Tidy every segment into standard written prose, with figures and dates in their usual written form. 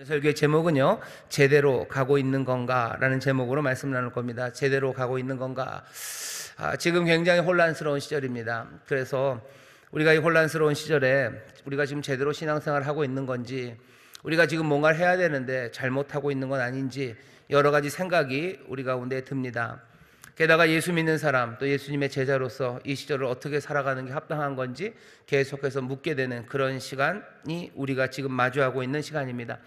설교의 제목은요, 제대로 가고 있는 건가? 라는 제목으로 말씀 나눌 겁니다. 제대로 가고 있는 건가? 지금 굉장히 혼란스러운 시절입니다. 그래서 우리가 이 혼란스러운 시절에 우리가 지금 제대로 신앙생활을 하고 있는 건지, 우리가 지금 뭔가를 해야 되는데 잘못하고 있는 건 아닌지 여러 가지 생각이 우리 가운데 듭니다. 게다가 예수 믿는 사람, 또 예수님의 제자로서 이 시절을 어떻게 살아가는 게 합당한 건지 계속해서 묻게 되는 그런 시간이 우리가 지금 마주하고 있는 시간입니다.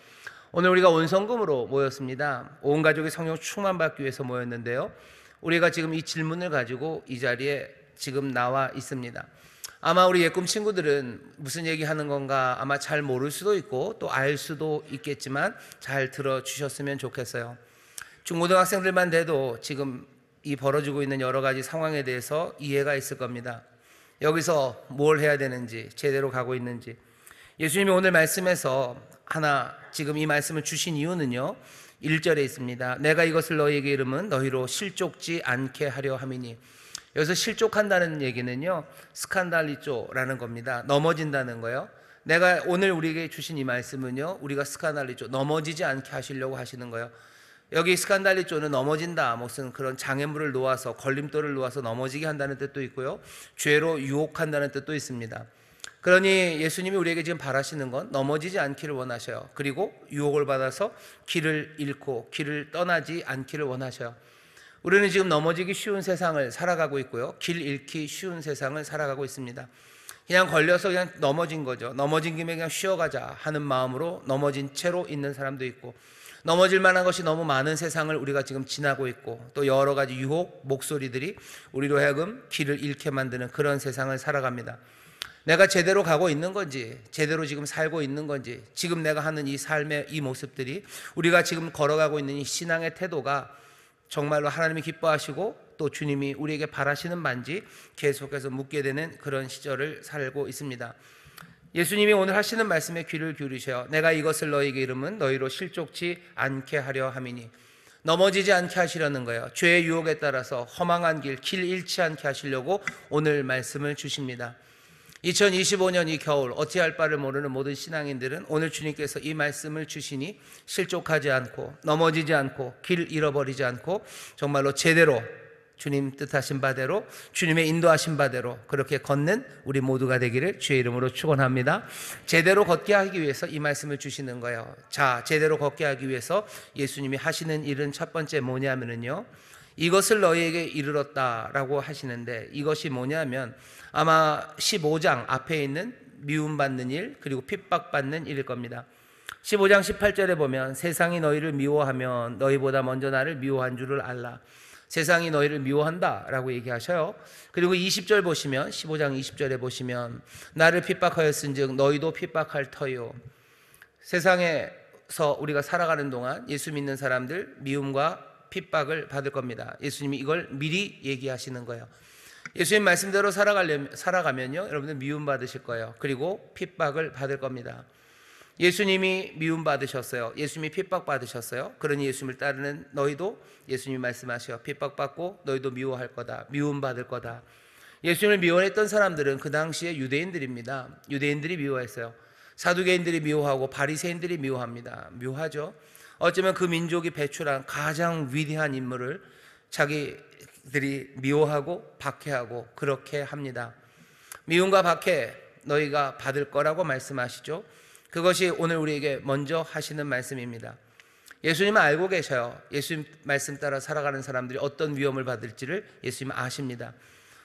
오늘 우리가 온 성금으로 모였습니다. 온 가족이 성령 충만받기 위해서 모였는데요, 우리가 지금 이 질문을 가지고 이 자리에 지금 나와 있습니다. 아마 우리 예꿈 친구들은 무슨 얘기하는 건가 아마 잘 모를 수도 있고 또 알 수도 있겠지만 잘 들어주셨으면 좋겠어요. 중고등학생들만 돼도 지금 이 벌어지고 있는 여러 가지 상황에 대해서 이해가 있을 겁니다. 여기서 뭘 해야 되는지, 제대로 가고 있는지. 예수님이 오늘 말씀에서 하나 지금 이 말씀을 주신 이유는요, 1절에 있습니다. 내가 이것을 너희에게 이름은 너희로 실족지 않게 하려 함이니. 여기서 실족한다는 얘기는요, 스칸달리조라는 겁니다. 넘어진다는 거예요. 내가 오늘 우리에게 주신 이 말씀은요, 우리가 스칸달리조, 넘어지지 않게 하시려고 하시는 거예요. 여기 스칸달리조는 넘어진다, 무슨 그런 장애물을 놓아서, 걸림돌을 놓아서 넘어지게 한다는 뜻도 있고요, 죄로 유혹한다는 뜻도 있습니다. 그러니 예수님이 우리에게 지금 바라시는 건 넘어지지 않기를 원하셔요. 그리고 유혹을 받아서 길을 잃고 길을 떠나지 않기를 원하셔요. 우리는 지금 넘어지기 쉬운 세상을 살아가고 있고요, 길 잃기 쉬운 세상을 살아가고 있습니다. 그냥 걸려서 그냥 넘어진 거죠. 넘어진 김에 그냥 쉬어가자 하는 마음으로 넘어진 채로 있는 사람도 있고, 넘어질 만한 것이 너무 많은 세상을 우리가 지금 지나고 있고, 또 여러 가지 유혹, 목소리들이 우리로 하여금 길을 잃게 만드는 그런 세상을 살아갑니다. 내가 제대로 가고 있는 건지, 제대로 지금 살고 있는 건지, 지금 내가 하는 이 삶의 이 모습들이, 우리가 지금 걸어가고 있는 이 신앙의 태도가 정말로 하나님이 기뻐하시고 또 주님이 우리에게 바라시는 바인지 계속해서 묻게 되는 그런 시절을 살고 있습니다. 예수님이 오늘 하시는 말씀에 귀를 기울이셔요. 내가 이것을 너희에게 이름은 너희로 실족치 않게 하려 함이니. 넘어지지 않게 하시려는 거예요. 죄의 유혹에 따라서 허망한 길 잃지 않게 하시려고 오늘 말씀을 주십니다. 2025년 이 겨울 어찌 할 바를 모르는 모든 신앙인들은 오늘 주님께서 이 말씀을 주시니 실족하지 않고 넘어지지 않고 길 잃어버리지 않고 정말로 제대로 주님 뜻하신 바대로, 주님의 인도하신 바대로 그렇게 걷는 우리 모두가 되기를 주의 이름으로 축원합니다. 제대로 걷게 하기 위해서 이 말씀을 주시는 거예요. 자, 제대로 걷게 하기 위해서 예수님이 하시는 일은 첫 번째 뭐냐면요, 이것을 너희에게 이르렀다라고 하시는데, 이것이 뭐냐면 아마 15장 앞에 있는 미움받는 일, 그리고 핍박받는 일일 겁니다. 15장 18절에 보면 세상이 너희를 미워하면 너희보다 먼저 나를 미워한 줄을 알라. 세상이 너희를 미워한다 라고 얘기하셔요. 그리고 20절 보시면, 15장 20절에 보시면 나를 핍박하였은즉 너희도 핍박할 터요. 세상에서 우리가 살아가는 동안 예수 믿는 사람들 미움과 핍박을 받을 겁니다. 예수님이 이걸 미리 얘기하시는 거예요. 예수님 말씀대로 살아가면요, 여러분들 미움 받으실 거예요. 그리고 핍박을 받을 겁니다. 예수님이 미움 받으셨어요. 예수님이 핍박 받으셨어요. 그러니 예수님을 따르는 너희도 예수님이 말씀하셔요. 핍박받고 너희도 미워할 거다, 미움 받을 거다. 예수님을 미워했던 사람들은 그 당시에 유대인들입니다. 유대인들이 미워했어요. 사두개인들이 미워하고 바리새인들이 미워합니다. 묘하죠. 어쩌면 그 민족이 배출한 가장 위대한 인물을 자기들이 미워하고 박해하고 그렇게 합니다. 미움과 박해 너희가 받을 거라고 말씀하시죠. 그것이 오늘 우리에게 먼저 하시는 말씀입니다. 예수님은 알고 계셔요. 예수님 말씀 따라 살아가는 사람들이 어떤 위험을 받을지를 예수님은 아십니다.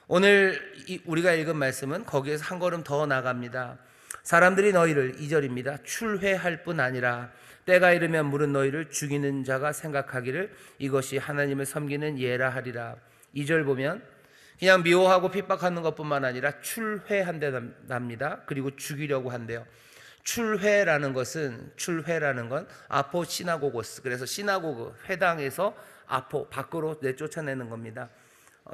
오늘 우리가 읽은 말씀은 거기에서 한 걸음 더 나갑니다. 사람들이 너희를, 2절입니다, 출회할 뿐 아니라 때가 이르면 물은 너희를 죽이는 자가 생각하기를 이것이 하나님을 섬기는 예라 하리라. 2절 보면 그냥 미워하고 핍박하는 것뿐만 아니라 출회한답니다. 그리고 죽이려고 한대요. 출회라는 건 아포 시나고고스, 그래서 시나고그, 회당에서 아포, 밖으로 내쫓아내는 겁니다.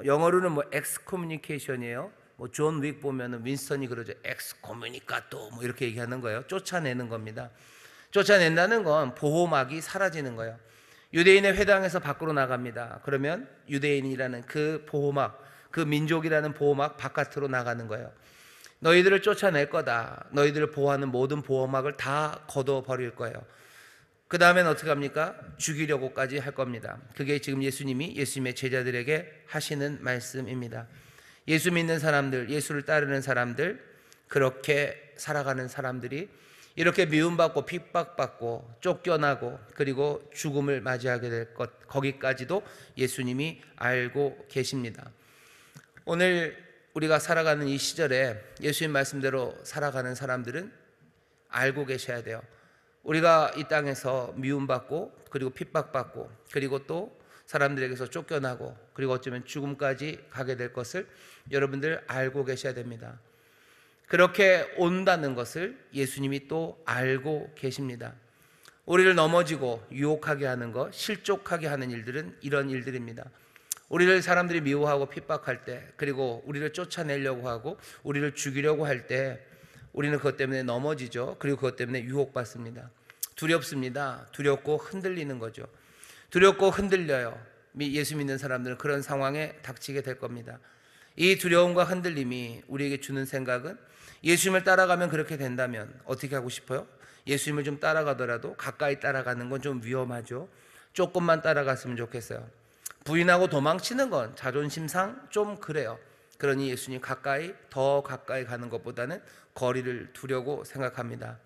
영어로는 뭐 엑스커뮤니케이션이에요. 뭐 존 윅 보면은 윈스턴이 그러죠. 엑스커뮤니카토 뭐 이렇게 얘기하는 거예요. 쫓아내는 겁니다. 쫓아낸다는 건 보호막이 사라지는 거예요. 유대인의 회당에서 밖으로 나갑니다. 그러면 유대인이라는 그 보호막, 그 민족이라는 보호막 바깥으로 나가는 거예요. 너희들을 쫓아낼 거다. 너희들을 보호하는 모든 보호막을 다 걷어버릴 거예요. 그 다음엔 어떻게 합니까? 죽이려고까지 할 겁니다. 그게 지금 예수님이 예수님의 제자들에게 하시는 말씀입니다. 예수 믿는 사람들, 예수를 따르는 사람들, 그렇게 살아가는 사람들이 이렇게 미움받고 핍박받고 쫓겨나고 그리고 죽음을 맞이하게 될 것, 거기까지도 예수님이 알고 계십니다. 오늘 우리가 살아가는 이 시절에 예수님 말씀대로 살아가는 사람들은 알고 계셔야 돼요. 우리가 이 땅에서 미움받고 그리고 핍박받고 그리고 또 사람들에게서 쫓겨나고 그리고 어쩌면 죽음까지 가게 될 것을 여러분들 알고 계셔야 됩니다. 그렇게 온다는 것을 예수님이 또 알고 계십니다. 우리를 넘어지고 유혹하게 하는 것, 실족하게 하는 일들은 이런 일들입니다. 우리를 사람들이 미워하고 핍박할 때, 그리고 우리를 쫓아내려고 하고 우리를 죽이려고 할 때 우리는 그것 때문에 넘어지죠. 그리고 그것 때문에 유혹받습니다. 두렵습니다. 두렵고 흔들리는 거죠. 두렵고 흔들려요. 예수 믿는 사람들은 그런 상황에 닥치게 될 겁니다. 이 두려움과 흔들림이 우리에게 주는 생각은 예수님을 따라가면 그렇게 된다면 어떻게 하고 싶어요? 예수님을 좀 따라가더라도 가까이 따라가는 건 좀 위험하죠. 조금만 따라갔으면 좋겠어요. 부인하고 도망치는 건 자존심상 좀 그래요. 그러니 예수님 더 가까이 가는 것보다는 거리를 두려고 생각합니다.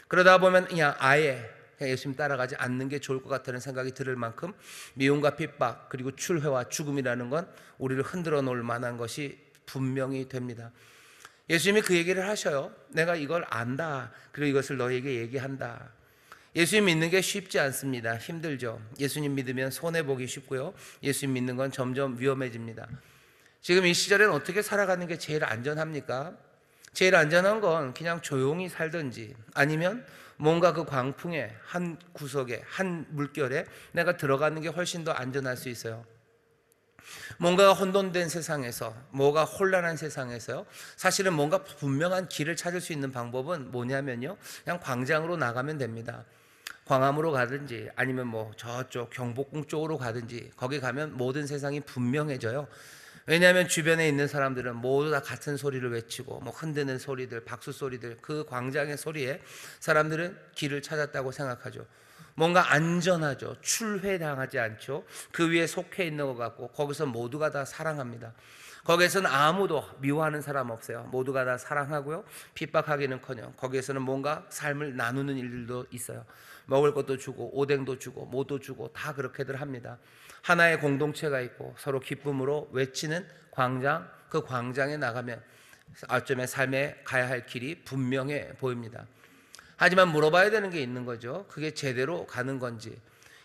그러다 보면 그냥 아예 예수님 따라가지 않는 게 좋을 것 같다는 생각이 들을 만큼 미움과 핍박 그리고 출회와 죽음이라는 건 우리를 흔들어 놓을 만한 것이 분명히 됩니다. 예수님이 그 얘기를 하셔요. 내가 이걸 안다. 그리고 이것을 너에게 얘기한다. 예수님 믿는 게 쉽지 않습니다. 힘들죠. 예수님 믿으면 손해보기 쉽고요. 예수님 믿는 건 점점 위험해집니다. 지금 이 시절에는 어떻게 살아가는 게 제일 안전합니까? 제일 안전한 건 그냥 조용히 살든지 아니면 뭔가 그 광풍의 한 구석에 한 물결에 내가 들어가는 게 훨씬 더 안전할 수 있어요. 뭔가 혼돈된 세상에서, 뭐가 혼란한 세상에서요, 사실은 뭔가 분명한 길을 찾을 수 있는 방법은 뭐냐면요, 그냥 광장으로 나가면 됩니다. 광화문으로 가든지 아니면 뭐 저쪽 경복궁 쪽으로 가든지 거기 가면 모든 세상이 분명해져요. 왜냐하면 주변에 있는 사람들은 모두 다 같은 소리를 외치고 뭐 흔드는 소리들, 박수 소리들, 그 광장의 소리에 사람들은 길을 찾았다고 생각하죠. 뭔가 안전하죠. 출회당하지 않죠. 그 위에 속해 있는 것 같고 거기서 모두가 다 사랑합니다. 거기에서는 아무도 미워하는 사람 없어요. 모두가 다 사랑하고요. 핍박하기는커녕 거기에서는 뭔가 삶을 나누는 일들도 있어요. 먹을 것도 주고 오뎅도 주고 뭐도 주고 다 그렇게들 합니다. 하나의 공동체가 있고 서로 기쁨으로 외치는 광장, 그 광장에 나가면 어쩌면 삶에 가야 할 길이 분명해 보입니다. 하지만 물어봐야 되는 게 있는 거죠. 그게 제대로 가는 건지.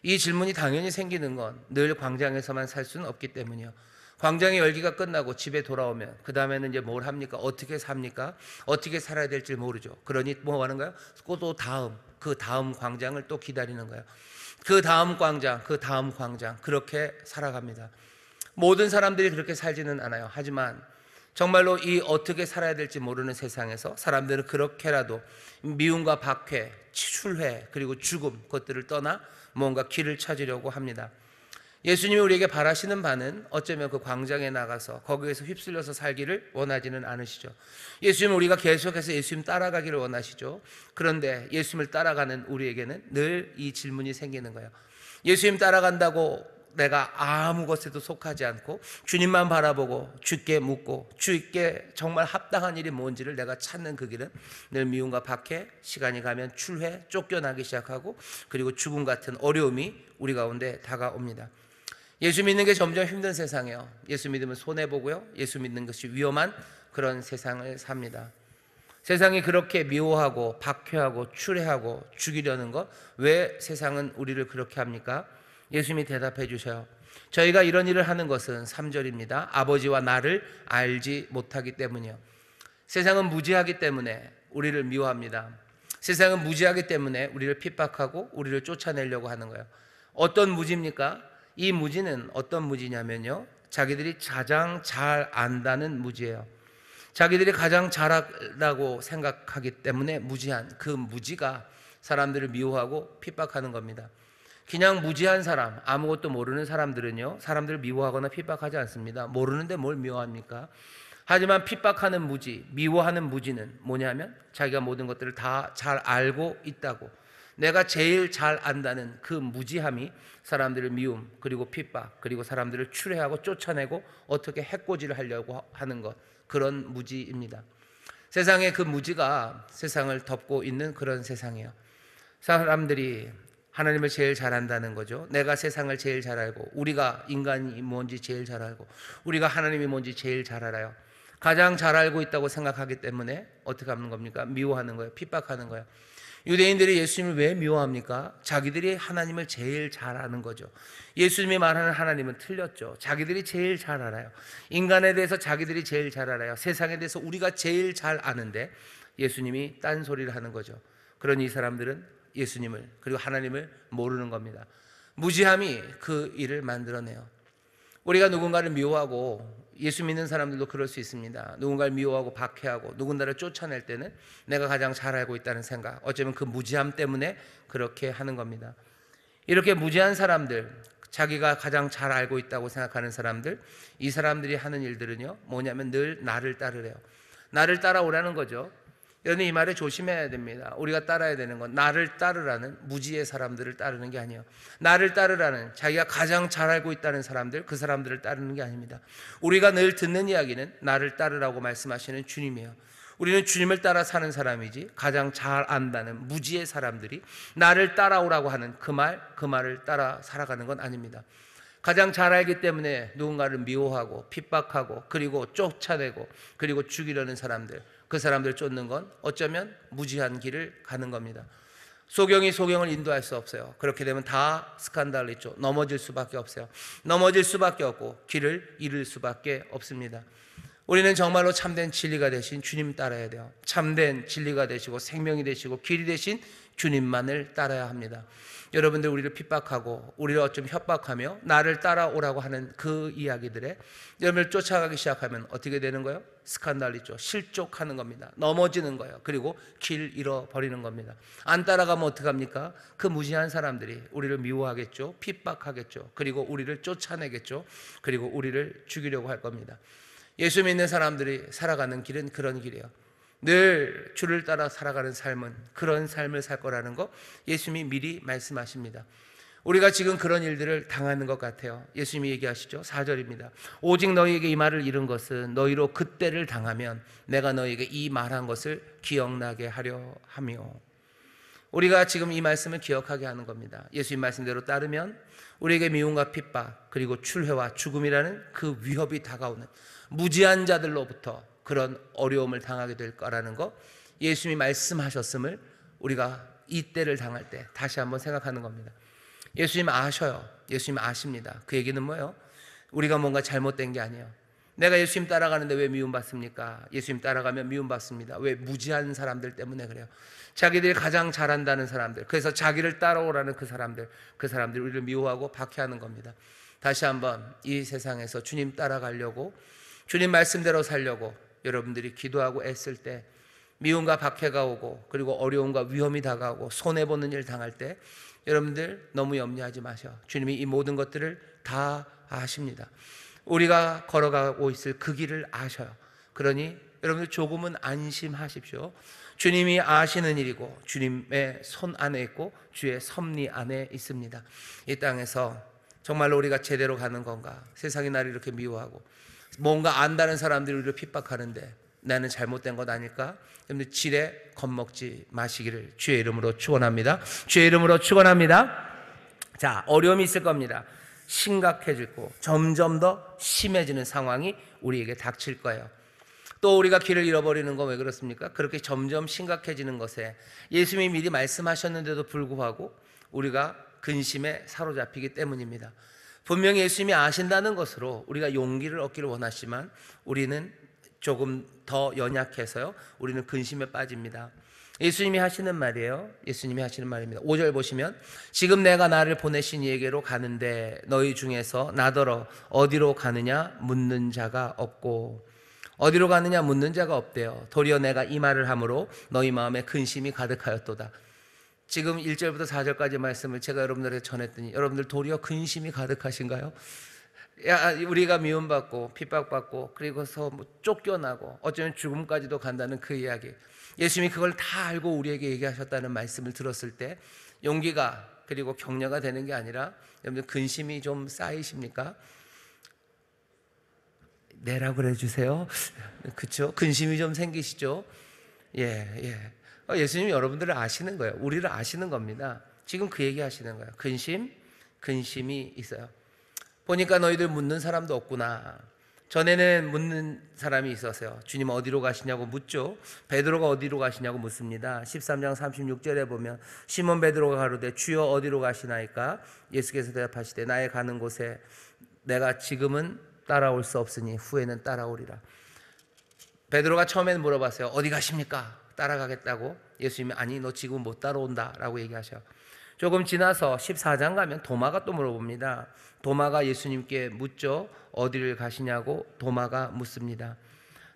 이 질문이 당연히 생기는 건 늘 광장에서만 살 수는 없기 때문이요. 광장의 열기가 끝나고 집에 돌아오면 그 다음에는 이제 뭘 합니까? 어떻게 삽니까? 어떻게 살아야 될지 모르죠. 그러니 뭐 하는 거예요? 또 그 다음 광장을 또 기다리는 거예요. 그 다음 광장, 그 다음 광장, 그렇게 살아갑니다. 모든 사람들이 그렇게 살지는 않아요. 하지만 정말로 이 어떻게 살아야 될지 모르는 세상에서 사람들은 그렇게라도 미움과 박해, 출회 그리고 죽음, 그것들을 떠나 뭔가 길을 찾으려고 합니다. 예수님이 우리에게 바라시는 바는 어쩌면 그 광장에 나가서 거기에서 휩쓸려서 살기를 원하지는 않으시죠. 예수님은 우리가 계속해서 예수님 따라가기를 원하시죠. 그런데 예수님을 따라가는 우리에게는 늘 이 질문이 생기는 거예요. 예수님 따라간다고 내가 아무 것에도 속하지 않고 주님만 바라보고 주께 묻고 주께 정말 합당한 일이 뭔지를 내가 찾는 그 길은 늘 미움과 박해, 시간이 가면 출회, 쫓겨나기 시작하고 그리고 죽음 같은 어려움이 우리 가운데 다가옵니다. 예수 믿는 게 점점 힘든 세상이에요. 예수 믿으면 손해보고요, 예수 믿는 것이 위험한 그런 세상을 삽니다. 세상이 그렇게 미워하고 박해하고 추례하고 죽이려는 것, 왜 세상은 우리를 그렇게 합니까? 예수님이 대답해 주셔요. 저희가 이런 일을 하는 것은 3절입니다. 아버지와 나를 알지 못하기 때문이요. 세상은 무지하기 때문에 우리를 미워합니다. 세상은 무지하기 때문에 우리를 핍박하고 우리를 쫓아내려고 하는 거예요. 어떤 무지입니까? 이 무지는 어떤 무지냐면요, 자기들이 가장 잘 안다는 무지예요. 자기들이 가장 잘한다고 생각하기 때문에 무지한 그 무지가 사람들을 미워하고 핍박하는 겁니다. 그냥 무지한 사람, 아무것도 모르는 사람들은요, 사람들을 미워하거나 핍박하지 않습니다. 모르는데 뭘 미워합니까? 하지만 핍박하는 무지, 미워하는 무지는 뭐냐면 자기가 모든 것들을 다 잘 알고 있다고, 내가 제일 잘 안다는 그 무지함이 사람들을 미움, 그리고 핍박, 그리고 사람들을 추례하고 쫓아내고 어떻게 해코지를 하려고 하는 것, 그런 무지입니다. 세상의 그 무지가 세상을 덮고 있는 그런 세상이에요. 사람들이 하나님을 제일 잘 안다는 거죠. 내가 세상을 제일 잘 알고, 우리가 인간이 뭔지 제일 잘 알고, 우리가 하나님이 뭔지 제일 잘 알아요. 가장 잘 알고 있다고 생각하기 때문에 어떻게 하는 겁니까? 미워하는 거예요. 핍박하는 거예요. 유대인들이 예수님을 왜 미워합니까? 자기들이 하나님을 제일 잘 아는 거죠. 예수님이 말하는 하나님은 틀렸죠. 자기들이 제일 잘 알아요. 인간에 대해서 자기들이 제일 잘 알아요. 세상에 대해서 우리가 제일 잘 아는데 예수님이 딴소리를 하는 거죠. 그러니 이 사람들은 예수님을, 그리고 하나님을 모르는 겁니다. 무지함이 그 일을 만들어내요. 우리가 누군가를 미워하고, 예수 믿는 사람들도 그럴 수 있습니다. 누군가를 미워하고 박해하고 누군가를 쫓아낼 때는 내가 가장 잘 알고 있다는 생각, 어쩌면 그 무지함 때문에 그렇게 하는 겁니다. 이렇게 무지한 사람들, 자기가 가장 잘 알고 있다고 생각하는 사람들, 이 사람들이 하는 일들은요, 뭐냐면 늘 나를 따르래요. 나를 따라오라는 거죠. 여러분, 이 말에 조심해야 됩니다. 우리가 따라야 되는 건 나를 따르라는 무지의 사람들을 따르는 게 아니에요. 나를 따르라는, 자기가 가장 잘 알고 있다는 사람들, 그 사람들을 따르는 게 아닙니다. 우리가 늘 듣는 이야기는 나를 따르라고 말씀하시는 주님이에요. 우리는 주님을 따라 사는 사람이지, 가장 잘 안다는 무지의 사람들이 나를 따라오라고 하는 그 말을 따라 살아가는 건 아닙니다. 가장 잘 알기 때문에 누군가를 미워하고 핍박하고 그리고 쫓아내고 그리고 죽이려는 사람들, 그 사람들 쫓는 건 어쩌면 무지한 길을 가는 겁니다. 소경이 소경을 인도할 수 없어요. 그렇게 되면 다 스칸달이 있죠. 넘어질 수밖에 없어요. 넘어질 수밖에 없고 길을 잃을 수밖에 없습니다. 우리는 정말로 참된 진리가 되신 주님 따라야 돼요. 참된 진리가 되시고 생명이 되시고 길이 되신 주님만을 따라야 합니다. 여러분들, 우리를 핍박하고 우리를 어쩜 협박하며 나를 따라오라고 하는 그 이야기들에 여러분을 쫓아가기 시작하면 어떻게 되는 거예요? 스칸달이죠. 실족하는 겁니다. 넘어지는 거예요. 그리고 길 잃어버리는 겁니다. 안 따라가면 어떡합니까? 그 무지한 사람들이 우리를 미워하겠죠. 핍박하겠죠. 그리고 우리를 쫓아내겠죠. 그리고 우리를 죽이려고 할 겁니다. 예수 믿는 사람들이 살아가는 길은 그런 길이에요. 늘 주를 따라 살아가는 삶은 그런 삶을 살 거라는 거 예수님이 미리 말씀하십니다. 우리가 지금 그런 일들을 당하는 것 같아요. 예수님이 얘기하시죠. 4절입니다. 오직 너희에게 이 말을 이룬 것은 너희로 그때를 당하면 내가 너희에게 이 말한 것을 기억나게 하려 하며. 우리가 지금 이 말씀을 기억하게 하는 겁니다. 예수님 말씀대로 따르면 우리에게 미움과 핍박, 그리고 출회와 죽음이라는 그 위협이 다가오는 무지한 자들로부터 그런 어려움을 당하게 될 거라는 거 예수님이 말씀하셨음을 우리가 이때를 당할 때 다시 한번 생각하는 겁니다. 예수님 아셔요. 예수님 아십니다. 그 얘기는 뭐예요? 우리가 뭔가 잘못된 게 아니에요. 내가 예수님 따라가는데 왜 미움받습니까? 예수님 따라가면 미움받습니다. 왜? 무지한 사람들 때문에 그래요. 자기들이 가장 잘한다는 사람들, 그래서 자기를 따라오라는 그 사람들이 우리를 미워하고 박해하는 겁니다. 다시 한번 이 세상에서 주님 따라가려고, 주님 말씀대로 살려고 여러분들이 기도하고 애쓸 때 미움과 박해가 오고 그리고 어려움과 위험이 다가오고 손해보는 일 당할 때 여러분들 너무 염려하지 마셔. 주님이 이 모든 것들을 다 아십니다. 우리가 걸어가고 있을 그 길을 아셔요. 그러니 여러분들 조금은 안심하십시오. 주님이 아시는 일이고 주님의 손 안에 있고 주의 섭리 안에 있습니다. 이 땅에서 정말로 우리가 제대로 가는 건가? 세상이 나를 이렇게 미워하고 뭔가 안다는 사람들이 우리를 핍박하는데 나는 잘못된 것 아닐까? 여러분들 지레 겁먹지 마시기를 주의 이름으로 축원합니다. 주의 이름으로 축원합니다. 자, 어려움이 있을 겁니다. 심각해지고 점점 더 심해지는 상황이 우리에게 닥칠 거예요. 또 우리가 길을 잃어버리는 건 왜 그렇습니까? 그렇게 점점 심각해지는 것에 예수님이 미리 말씀하셨는데도 불구하고 우리가 근심에 사로잡히기 때문입니다. 분명히 예수님이 아신다는 것으로 우리가 용기를 얻기를 원하지만 우리는 조금 더 연약해서요, 우리는 근심에 빠집니다. 예수님이 하시는 말이에요. 예수님이 하시는 말입니다. 5절 보시면 지금 내가 나를 보내신 이에게로 가는데 너희 중에서 나더러 어디로 가느냐 묻는 자가 없고, 어디로 가느냐 묻는 자가 없대요. 도리어 내가 이 말을 함으로 너희 마음에 근심이 가득하였도다. 지금 1절부터 4절까지 말씀을 제가 여러분들에게 전했더니 여러분들 도리어 근심이 가득하신가요? 우리가 미움받고 핍박받고 그리고서 쫓겨나고 어쩌면 죽음까지도 간다는 그 이야기, 예수님이 그걸 다 알고 우리에게 얘기하셨다는 말씀을 들었을 때 용기가 그리고 격려가 되는 게 아니라 여러분들 근심이 좀 쌓이십니까? 내라고 그래 주세요. 그렇죠? 근심이 좀 생기시죠? 예. 예수님이 여러분들을 아시는 거예요. 우리를 아시는 겁니다. 지금 그 얘기 하시는 거예요. 근심이 있어요. 보니까 너희들 묻는 사람도 없구나. 전에는 묻는 사람이 있었어요. 주님 어디로 가시냐고 묻죠. 베드로가 어디로 가시냐고 묻습니다. 13장 36절에 보면 시몬 베드로가 가로되 주여 어디로 가시나이까? 예수께서 대답하시되 나의 가는 곳에 내가 지금은 따라올 수 없으니 후에는 따라오리라. 베드로가 처음에는 물어봤어요. 어디 가십니까? 따라가겠다고. 예수님이 아니 너 지금 못 따라온다 라고 얘기하셔. 조금 지나서 14장 가면 도마가 또 물어봅니다. 도마가 예수님께 묻죠. 어디를 가시냐고 도마가 묻습니다.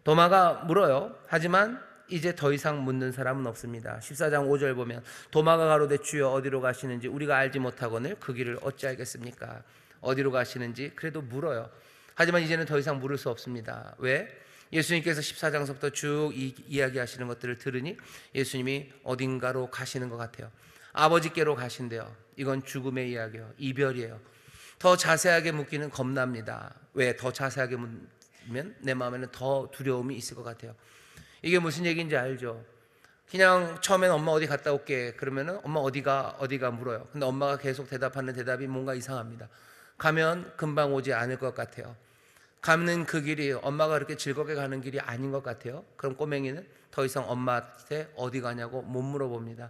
도마가 물어요. 하지만 이제 더 이상 묻는 사람은 없습니다. 14장 5절 보면 도마가 가로되 주여 어디로 가시는지 우리가 알지 못하거늘 그 길을 어찌 알겠습니까? 어디로 가시는지 그래도 물어요. 하지만 이제는 더 이상 물을 수 없습니다. 왜? 예수님께서 14장서부터 쭉 이야기하시는 것들을 들으니 예수님이 어딘가로 가시는 것 같아요. 아버지께로 가신대요. 이건 죽음의 이야기예요. 이별이에요. 더 자세하게 묻기는 겁납니다. 왜? 더 자세하게 묻면 내 마음에는 더 두려움이 있을 것 같아요. 이게 무슨 얘기인지 알죠? 그냥 처음에는 엄마 어디 갔다 올게 그러면은 엄마 어디가 물어요. 근데 엄마가 계속 대답하는 대답이 뭔가 이상합니다. 가면 금방 오지 않을 것 같아요. 가는 그 길이 엄마가 그렇게 즐겁게 가는 길이 아닌 것 같아요. 그럼 꼬맹이는 더 이상 엄마한테 어디 가냐고 못 물어봅니다.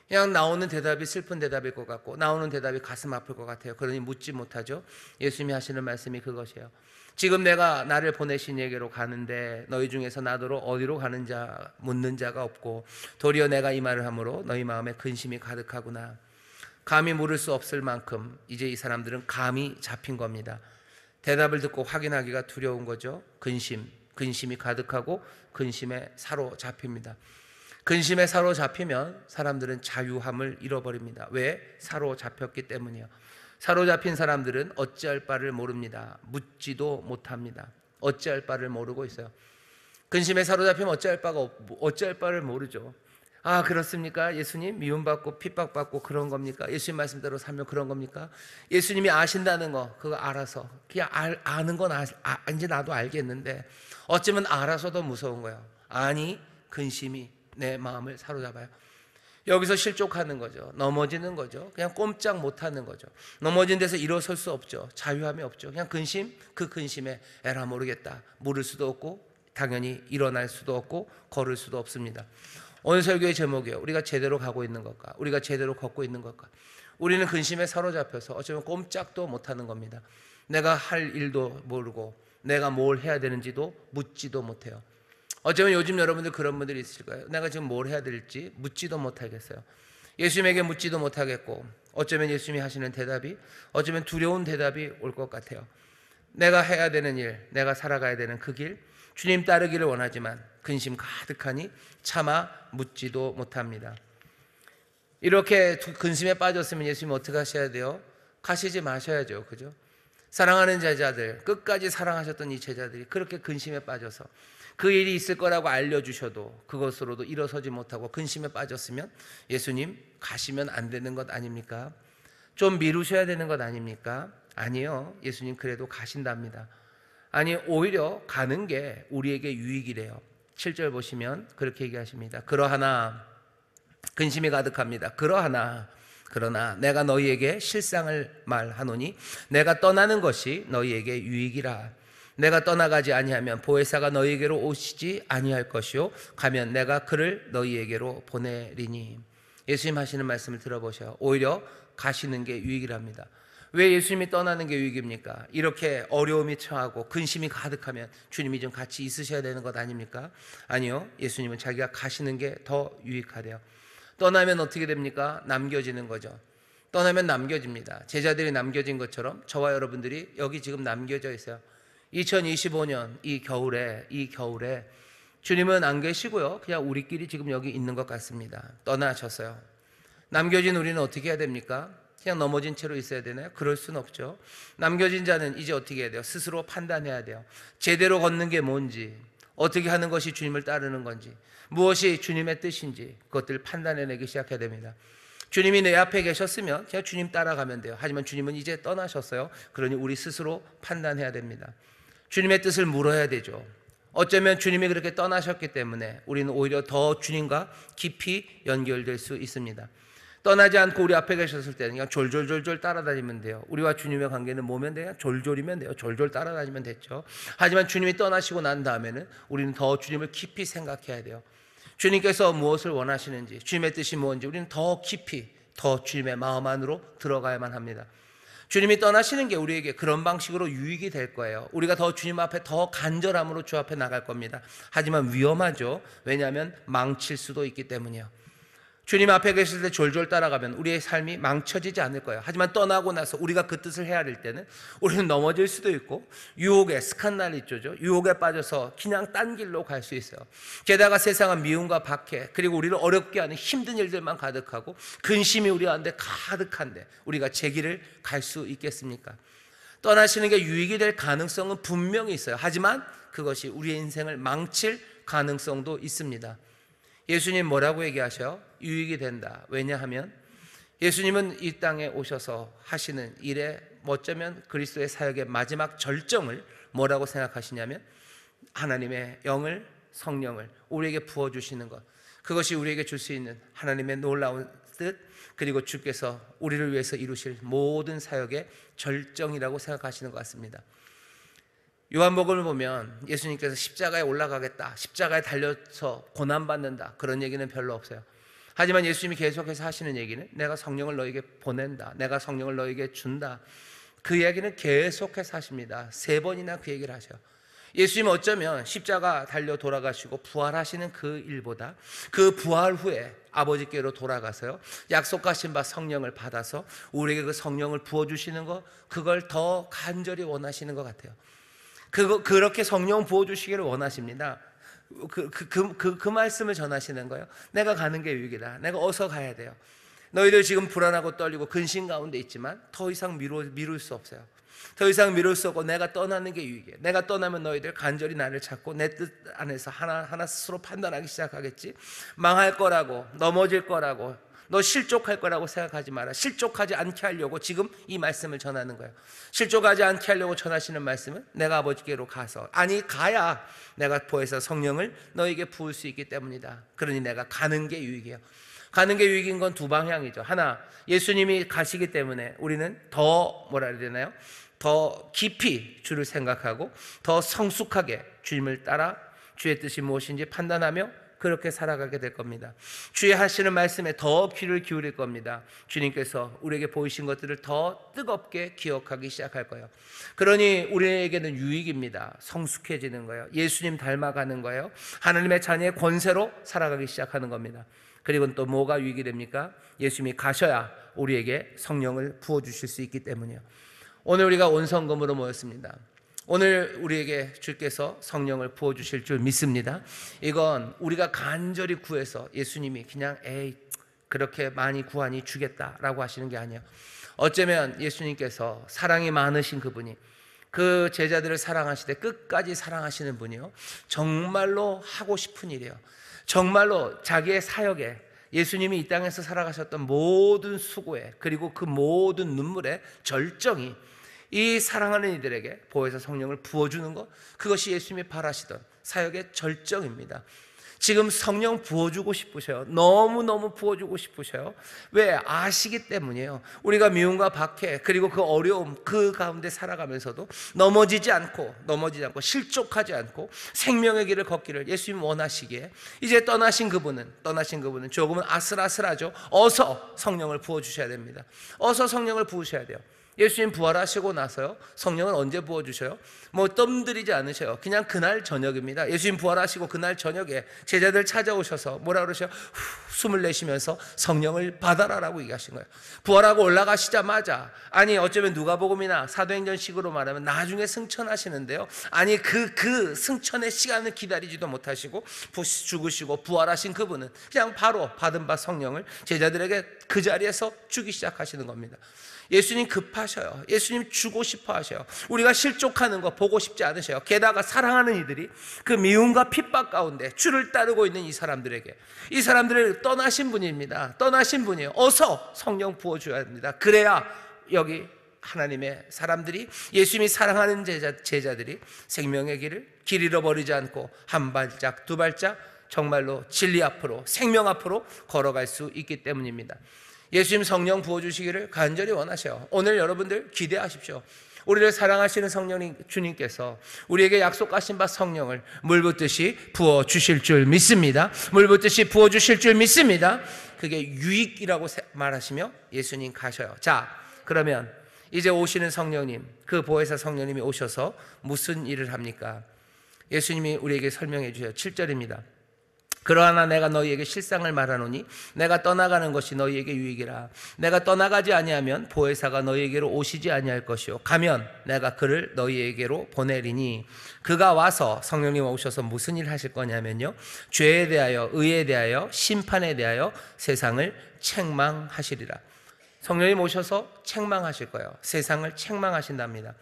그냥 나오는 대답이 슬픈 대답일 것 같고 나오는 대답이 가슴 아플 것 같아요. 그러니 묻지 못하죠. 예수님이 하시는 말씀이 그것이에요. 지금 내가 나를 보내신 에게로 가는데 너희 중에서 나더러 어디로 가는 자 묻는 자가 없고 도리어 내가 이 말을 함으로 너희 마음에 근심이 가득하구나. 감히 물을 수 없을 만큼 이제 이 사람들은 감이 잡힌 겁니다. 대답을 듣고 확인하기가 두려운 거죠. 근심이 가득하고 근심에 사로잡힙니다. 근심에 사로잡히면 사람들은 자유함을 잃어버립니다. 왜? 사로잡혔기 때문이에요. 사로잡힌 사람들은 어찌할 바를 모릅니다. 묻지도 못합니다. 어찌할 바를 모르고 있어요. 근심에 사로잡히면 어찌할 바를 모르죠. 아 그렇습니까? 예수님 미움받고 핍박받고 그런 겁니까? 예수님 말씀대로 살면 그런 겁니까? 예수님이 아신다는 거 그거 알아서 그냥 아는 건 이제 나도 알겠는데 어쩌면 알아서 더 무서운 거예요. 아니 근심이 내 마음을 사로잡아요. 여기서 실족하는 거죠. 넘어지는 거죠. 그냥 꼼짝 못하는 거죠. 넘어진 데서 일어설 수 없죠. 자유함이 없죠. 그냥 그 근심에 에라 모르겠다. 물을 수도 없고 당연히 일어날 수도 없고 걸을 수도 없습니다. 오늘 설교의 제목이에요. 우리가 제대로 가고 있는 것과 우리가 제대로 걷고 있는 것과 우리는 근심에 사로잡혀서 어쩌면 꼼짝도 못하는 겁니다. 내가 할 일도 모르고 내가 뭘 해야 되는지도 묻지도 못해요. 어쩌면 요즘 여러분들 그런 분들이 있을 거예요. 내가 지금 뭘 해야 될지 묻지도 못하겠어요. 예수님에게 묻지도 못하겠고 어쩌면 예수님이 하시는 대답이 어쩌면 두려운 대답이 올 것 같아요. 내가 해야 되는 일, 내가 살아가야 되는 그 길, 주님 따르기를 원하지만 근심 가득하니 차마 묻지도 못합니다. 이렇게 근심에 빠졌으면 예수님이 어떻게 하셔야 돼요? 가시지 마셔야죠. 그죠? 사랑하는 제자들, 끝까지 사랑하셨던 이 제자들이 그렇게 근심에 빠져서 그 일이 있을 거라고 알려주셔도 그것으로도 일어서지 못하고 근심에 빠졌으면 예수님 가시면 안 되는 것 아닙니까? 좀 미루셔야 되는 것 아닙니까? 아니요. 예수님 그래도 가신답니다. 아니 오히려 가는 게 우리에게 유익이래요. 7절 보시면 그렇게 얘기하십니다. 그러하나 근심이 가득합니다. 그러나 내가 너희에게 실상을 말하노니 내가 떠나는 것이 너희에게 유익이라. 내가 떠나가지 아니하면 보혜사가 너희에게로 오시지 아니할 것이요 가면 내가 그를 너희에게로 보내리니. 예수님 하시는 말씀을 들어보셔요. 오히려 가시는 게 유익이랍니다. 왜 예수님이 떠나는 게 유익입니까? 이렇게 어려움이 처하고 근심이 가득하면 주님이 좀 같이 있으셔야 되는 것 아닙니까? 아니요. 예수님은 자기가 가시는 게 더 유익하대요. 떠나면 어떻게 됩니까? 남겨지는 거죠. 떠나면 남겨집니다. 제자들이 남겨진 것처럼 저와 여러분들이 여기 지금 남겨져 있어요. 2025년 이 겨울에 주님은 안 계시고요. 그냥 우리끼리 지금 여기 있는 것 같습니다. 떠나셨어요. 남겨진 우리는 어떻게 해야 됩니까? 그냥 넘어진 채로 있어야 되나요? 그럴 수는 없죠. 남겨진 자는 이제 어떻게 해야 돼요? 스스로 판단해야 돼요. 제대로 걷는 게 뭔지, 어떻게 하는 것이 주님을 따르는 건지, 무엇이 주님의 뜻인지 그것들을 판단해내기 시작해야 됩니다. 주님이 내 앞에 계셨으면 그냥 주님 따라가면 돼요. 하지만 주님은 이제 떠나셨어요. 그러니 우리 스스로 판단해야 됩니다. 주님의 뜻을 물어야 되죠. 어쩌면 주님이 그렇게 떠나셨기 때문에 우리는 오히려 더 주님과 깊이 연결될 수 있습니다. 떠나지 않고 우리 앞에 계셨을 때는 그냥 졸졸졸졸 따라다니면 돼요. 우리와 주님의 관계는 뭐면 돼요? 졸졸이면 돼요. 졸졸 따라다니면 됐죠. 하지만 주님이 떠나시고 난 다음에는 우리는 더 주님을 깊이 생각해야 돼요. 주님께서 무엇을 원하시는지, 주님의 뜻이 뭔지 우리는 더 깊이, 더 주님의 마음 안으로 들어가야만 합니다. 주님이 떠나시는 게 우리에게 그런 방식으로 유익이 될 거예요. 우리가 더 주님 앞에 더 간절함으로 주 앞에 나갈 겁니다. 하지만 위험하죠. 왜냐하면 망칠 수도 있기 때문이에요. 주님 앞에 계실 때 졸졸 따라가면 우리의 삶이 망쳐지지 않을 거예요. 하지만 떠나고 나서 우리가 그 뜻을 헤아릴 때는 우리는 넘어질 수도 있고 유혹에 스칸날리조죠. 유혹에 빠져서 그냥 딴 길로 갈 수 있어요. 게다가 세상은 미움과 박해 그리고 우리를 어렵게 하는 힘든 일들만 가득하고 근심이 우리 가운데 가득한데 우리가 제 길을 갈 수 있겠습니까? 떠나시는 게 유익이 될 가능성은 분명히 있어요. 하지만 그것이 우리의 인생을 망칠 가능성도 있습니다. 예수님 뭐라고 얘기하셔요? 유익이 된다. 왜냐하면 예수님은 이 땅에 오셔서 하시는 일에 어쩌면 그리스도의 사역의 마지막 절정을 뭐라고 생각하시냐면 하나님의 영을, 성령을 우리에게 부어주시는 것, 그것이 우리에게 줄 수 있는 하나님의 놀라운 뜻, 그리고 주께서 우리를 위해서 이루실 모든 사역의 절정이라고 생각하시는 것 같습니다. 요한복음을 보면 예수님께서 십자가에 올라가겠다, 십자가에 달려서 고난받는다, 그런 얘기는 별로 없어요. 하지만 예수님이 계속해서 하시는 얘기는 내가 성령을 너에게 보낸다, 내가 성령을 너에게 준다, 그 이야기는 계속해서 하십니다. 3번이나 그 얘기를 하셔요. 예수님은 어쩌면 십자가 달려 돌아가시고 부활하시는 그 일보다 그 부활 후에 아버지께로 돌아가서요, 약속하신 바 성령을 받아서 우리에게 그 성령을 부어주시는 것, 그걸 더 간절히 원하시는 것 같아요. 그렇게 성령 부어주시기를 원하십니다. 그 말씀을 전하시는 거예요. 내가 가는 게 유익이다. 내가 어서 가야 돼요. 너희들 지금 불안하고 떨리고 근심 가운데 있지만 더 이상 미룰 수 없어요. 더 이상 미룰 수 없고 내가 떠나는 게 유익이에요. 내가 떠나면 너희들 간절히 나를 찾고 내 뜻 안에서 하나 스스로 판단하기 시작하겠지. 망할 거라고, 넘어질 거라고, 너 실족할 거라고 생각하지 마라. 실족하지 않게 하려고 지금 이 말씀을 전하는 거예요. 실족하지 않게 하려고 전하시는 말씀은 내가 아버지께로 가서, 아니 가야 내가 보혜사 성령을 너에게 부을 수 있기 때문이다. 그러니 내가 가는 게 유익이에요. 가는 게 유익인 건 두 방향이죠. 하나, 예수님이 가시기 때문에 우리는 더 뭐라 해야 되나요? 더 깊이 주를 생각하고 더 성숙하게 주님을 따라 주의 뜻이 무엇인지 판단하며 그렇게 살아가게 될 겁니다. 주의 하시는 말씀에 더 귀를 기울일 겁니다. 주님께서 우리에게 보이신 것들을 더 뜨겁게 기억하기 시작할 거예요. 그러니 우리에게는 유익입니다. 성숙해지는 거예요. 예수님 닮아가는 거예요. 하나님의 자녀의 권세로 살아가기 시작하는 겁니다. 그리고 또 뭐가 유익이 됩니까? 예수님이 가셔야 우리에게 성령을 부어주실 수 있기 때문이에요. 오늘 우리가 온성금으로 모였습니다. 오늘 우리에게 주께서 성령을 부어주실 줄 믿습니다. 이건 우리가 간절히 구해서 예수님이 그냥 그렇게 많이 구하니 주겠다라고 하시는 게 아니에요. 어쩌면 예수님께서 사랑이 많으신 그분이, 그 제자들을 사랑하시되 끝까지 사랑하시는 분이요, 정말로 하고 싶은 일이에요. 정말로 자기의 사역에, 예수님이 이 땅에서 살아가셨던 모든 수고에, 그리고 그 모든 눈물의 절정이 이 사랑하는 이들에게 보혜사 성령을 부어주는 것, 그것이 예수님이 바라시던 사역의 절정입니다. 지금 성령 부어주고 싶으셔요. 너무너무 부어주고 싶으셔요. 왜? 아시기 때문이에요. 우리가 미움과 박해 그리고 그 어려움 그 가운데 살아가면서도 넘어지지 않고 실족하지 않고 생명의 길을 걷기를 예수님 원하시기에 이제 떠나신 그분은 조금은 아슬아슬하죠. 어서 성령을 부어주셔야 됩니다. 어서 성령을 부으셔야 돼요. 예수님 부활하시고 나서요, 성령을 언제 부어주셔요? 뜸들이지 않으셔요. 그냥 그날 저녁입니다. 예수님 부활하시고 그날 저녁에 제자들 찾아오셔서 뭐라 그러셔요? 숨을 내쉬면서 성령을 받아라라고 얘기하신 거예요. 부활하고 올라가시자마자, 아니 어쩌면 누가복음이나 사도행전식으로 말하면 나중에 승천하시는데요, 아니 그 승천의 시간을 기다리지도 못하시고 죽으시고 부활하신 그분은 그냥 바로 받은 바 성령을 제자들에게 그 자리에서 주기 시작하시는 겁니다. 예수님 하셔요. 예수님 주고 싶어 하셔요. 우리가 실족하는 거 보고 싶지 않으셔요. 게다가 사랑하는 이들이 그 미움과 핍박 가운데 주를 따르고 있는 이 사람들을 떠나신 분입니다. 떠나신 분이에요. 어서 성령 부어줘야 합니다. 그래야 여기 하나님의 사람들이, 예수님이 사랑하는 제자들이 생명의 길 잃어버리지 않고 한 발짝 두 발짝 정말로 진리 앞으로, 생명 앞으로 걸어갈 수 있기 때문입니다. 예수님 성령 부어주시기를 간절히 원하셔요. 오늘 여러분들 기대하십시오. 우리를 사랑하시는 성령님 주님께서 우리에게 약속하신 바 성령을 물 붓듯이 부어주실 줄 믿습니다. 물 붓듯이 부어주실 줄 믿습니다. 그게 유익이라고 말하시며 예수님 가셔요. 자, 그러면 이제 오시는 성령님, 그 보혜사 성령님이 오셔서 무슨 일을 합니까? 예수님이 우리에게 설명해 주셔요. 7절입니다. 그러나 내가 너희에게 실상을 말하노니 내가 떠나가는 것이 너희에게 유익이라. 내가 떠나가지 아니하면 보혜사가 너희에게로 오시지 아니할 것이요 가면 내가 그를 너희에게로 보내리니 그가 와서, 성령님 오셔서 무슨 일 하실 거냐면요, 죄에 대하여, 의에 대하여, 심판에 대하여 세상을 책망하시리라. 성령님 오셔서 책망하실 거예요. 세상을 책망하신답니다.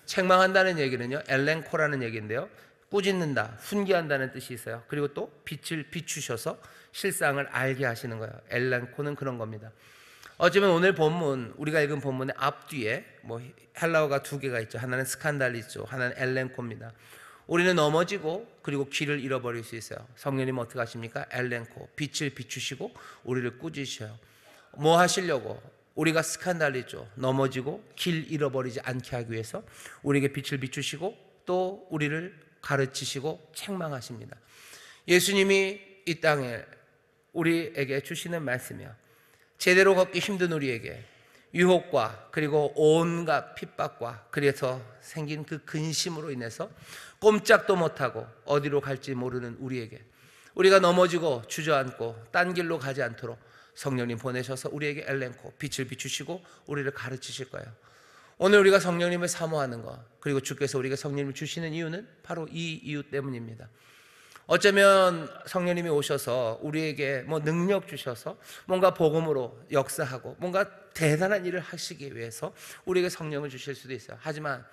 책망한다는 얘기는요, 엘렌코라는 얘기인데요, 꾸짖는다, 훈계한다는 뜻이 있어요. 그리고 또 빛을 비추셔서 실상을 알게 하시는 거예요. 엘렌코는 그런 겁니다. 어쩌면 오늘 본문, 우리가 읽은 본문의 앞뒤에 헬라어가 두 개가 있죠. 하나는 스칸달리조, 하나는 엘렌코입니다. 우리는 넘어지고 그리고 길을 잃어버릴 수 있어요. 성령님 어떻게 하십니까? 엘렌코, 빛을 비추시고 우리를 꾸짖으셔요. 뭐 하시려고? 우리가 스칸달리조, 넘어지고 길 잃어버리지 않게 하기 위해서 우리에게 빛을 비추시고 또 우리를 가르치시고 책망하십니다. 예수님이 이 땅에 우리에게 주시는 말씀이요, 제대로 걷기 힘든 우리에게 유혹과 그리고 온갖 핍박과 그래서 생긴 그 근심으로 인해서 꼼짝도 못하고 어디로 갈지 모르는 우리에게, 우리가 넘어지고 주저앉고 딴 길로 가지 않도록 성령님 보내셔서 우리에게 엘렌코, 빛을 비추시고 우리를 가르치실 거예요. 오늘 우리가 성령님을 사모하는 것, 그리고 주께서 우리에게 성령님을 주시는 이유는 바로 이 이유 때문입니다. 어쩌면 성령님이 오셔서 우리에게 능력 주셔서 뭔가 복음으로 역사하고 뭔가 대단한 일을 하시기 위해서 우리에게 성령을 주실 수도 있어요. 하지만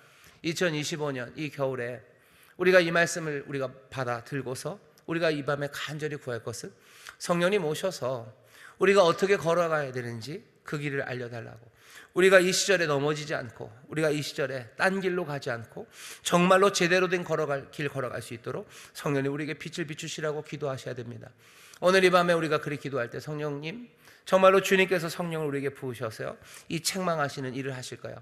2025년 이 겨울에 우리가 이 말씀을 우리가 받아 들고서 우리가 이 밤에 간절히 구할 것은 성령님 오셔서 우리가 어떻게 걸어가야 되는지 그 길을 알려달라고, 우리가 이 시절에 넘어지지 않고, 우리가 이 시절에 딴 길로 가지 않고 정말로 제대로 된 길 걸어갈 수 있도록 성령님 우리에게 빛을 비추시라고 기도하셔야 됩니다. 오늘 이 밤에 우리가 그렇게 기도할 때 성령님, 정말로 주님께서 성령을 우리에게 부으셔서요, 이 책망하시는 일을 하실 거예요.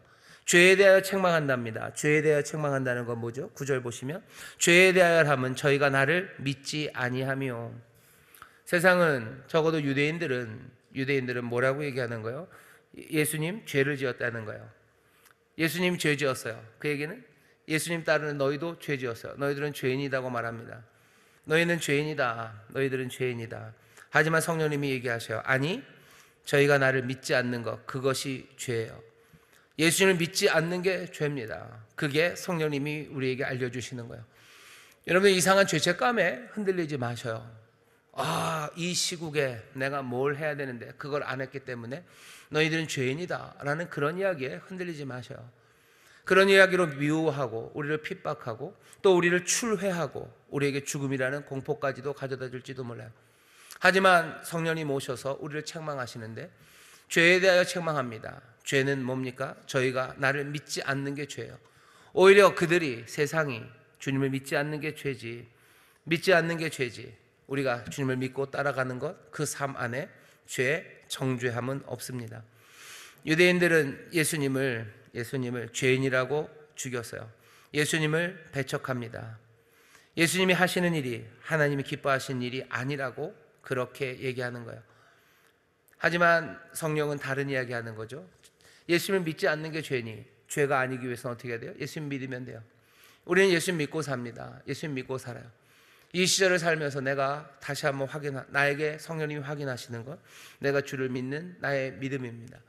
죄에 대하여 책망한답니다. 죄에 대하여 책망한다는 건 뭐죠? 9절 보시면, 죄에 대하여 함은 저희가 나를 믿지 아니하며. 세상은, 적어도 유대인들은 뭐라고 얘기하는 거예요? 예수님 죄를 지었다는 거예요. 예수님 죄 지었어요. 그 얘기는 예수님 따르는 너희도 죄 지었어요. 너희들은 죄인이라고 말합니다. 너희는 죄인이다. 너희들은 죄인이다. 하지만 성령님이 얘기하셔요. 아니, 저희가 나를 믿지 않는 것, 그것이 죄예요. 예수님을 믿지 않는 게 죄입니다. 그게 성령님이 우리에게 알려주시는 거예요. 여러분, 이상한 죄책감에 흔들리지 마셔요. 이 시국에 내가 뭘 해야 되는데 그걸 안 했기 때문에 너희들은 죄인이다 라는 그런 이야기에 흔들리지 마셔요. 그런 이야기로 미워하고 우리를 핍박하고 또 우리를 출회하고 우리에게 죽음이라는 공포까지도 가져다 줄지도 몰라요. 하지만 성령님 오셔서 우리를 책망하시는데 죄에 대하여 책망합니다. 죄는 뭡니까? 저희가 나를 믿지 않는 게 죄예요. 오히려 그들이, 세상이 주님을 믿지 않는 게 죄지, 믿지 않는 게 죄지, 우리가 주님을 믿고 따라가는 것, 그 삶 안에 죄, 정죄함은 없습니다. 유대인들은 예수님을 죄인이라고 죽였어요. 예수님을 배척합니다. 예수님이 하시는 일이 하나님이 기뻐하시는 일이 아니라고 그렇게 얘기하는 거예요. 하지만 성령은 다른 이야기 하는 거죠. 예수님을 믿지 않는 게 죄니, 죄가 아니기 위해서는 어떻게 해야 돼요? 예수님 믿으면 돼요. 우리는 예수님 믿고 삽니다. 예수님 믿고 살아요. 이 시절을 살면서 내가 다시 한번 나에게 성령님이 확인하시는 것, 내가 주를 믿는 나의 믿음입니다.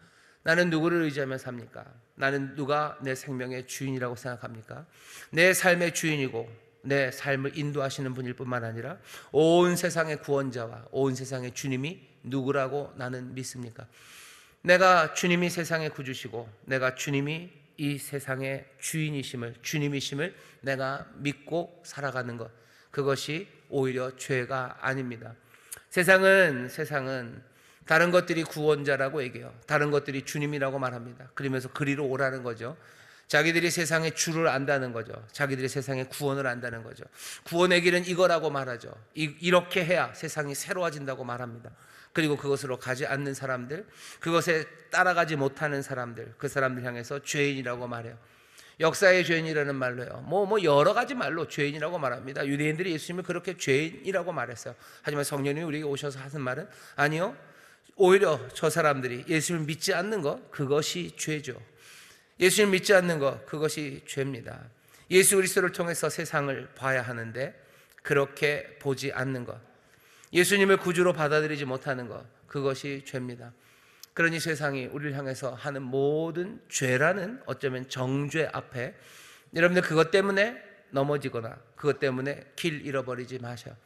나는 누구를 의지하며 삽니까? 나는 누가 내 생명의 주인이라고 생각합니까? 내 삶의 주인이고 내 삶을 인도하시는 분일 뿐만 아니라 온 세상의 구원자와 온 세상의 주님이 누구라고 나는 믿습니까? 내가 주님이 세상의 구주시고 내가 주님이 이 세상의 주인이심을, 주님이심을 내가 믿고 살아가는 것, 그것이 오히려 죄가 아닙니다. 세상은 다른 것들이 구원자라고 얘기해요. 다른 것들이 주님이라고 말합니다. 그러면서 그리로 오라는 거죠. 자기들이 세상의 주를 안다는 거죠. 자기들이 세상의 구원을 안다는 거죠. 구원의 길은 이거라고 말하죠. 이렇게 해야 세상이 새로워진다고 말합니다. 그리고 그것으로 가지 않는 사람들, 그것에 따라가지 못하는 사람들, 그 사람들 향해서 죄인이라고 말해요. 역사의 죄인이라는 말로요. 여러 가지 말로 죄인이라고 말합니다. 유대인들이 예수님을 그렇게 죄인이라고 말했어요. 하지만 성령님이 우리에게 오셔서 하신 말은 아니요, 오히려 저 사람들이 예수님을 믿지 않는 것, 그것이 죄죠. 예수님을 믿지 않는 것, 그것이 죄입니다. 예수 그리스도를 통해서 세상을 봐야 하는데 그렇게 보지 않는 것, 예수님을 구주로 받아들이지 못하는 것, 그것이 죄입니다. 그러니 세상이 우리를 향해서 하는 모든 죄라는 어쩌면 정죄 앞에 여러분들 그것 때문에 넘어지거나 그것 때문에 길 잃어버리지 마셔요.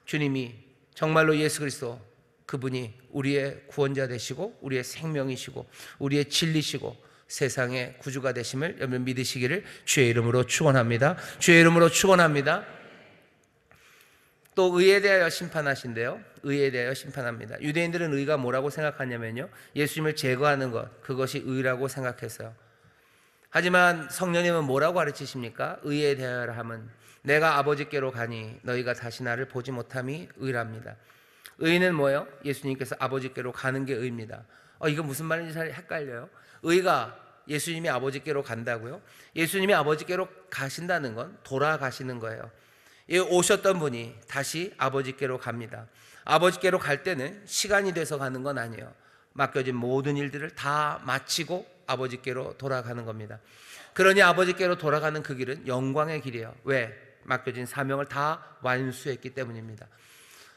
주님이 정말로 예수 그리스도, 그분이 우리의 구원자 되시고 우리의 생명이시고 우리의 진리시고 세상의 구주가 되심을 여러분 믿으시기를 주의 이름으로 축원합니다. 주의 이름으로 축원합니다. 또 의에 대하여 심판하신대요. 의에 대하여 심판합니다. 유대인들은 의가 뭐라고 생각하냐면요, 예수님을 제거하는 것, 그것이 의라고 생각했어요. 하지만 성령님은 뭐라고 가르치십니까? 의에 대하여 함은 내가 아버지께로 가니 너희가 다시 나를 보지 못함이 의랍니다. 의는 뭐예요? 예수님께서 아버지께로 가는 게 의입니다. 이거 무슨 말인지 잘 헷갈려요. 의가 예수님이 아버지께로 간다고요? 예수님이 아버지께로 가신다는 건 돌아가시는 거예요. 오셨던 분이 다시 아버지께로 갑니다. 아버지께로 갈 때는 시간이 돼서 가는 건 아니에요. 맡겨진 모든 일들을 다 마치고 아버지께로 돌아가는 겁니다. 그러니 아버지께로 돌아가는 그 길은 영광의 길이에요. 왜? 맡겨진 사명을 다 완수했기 때문입니다.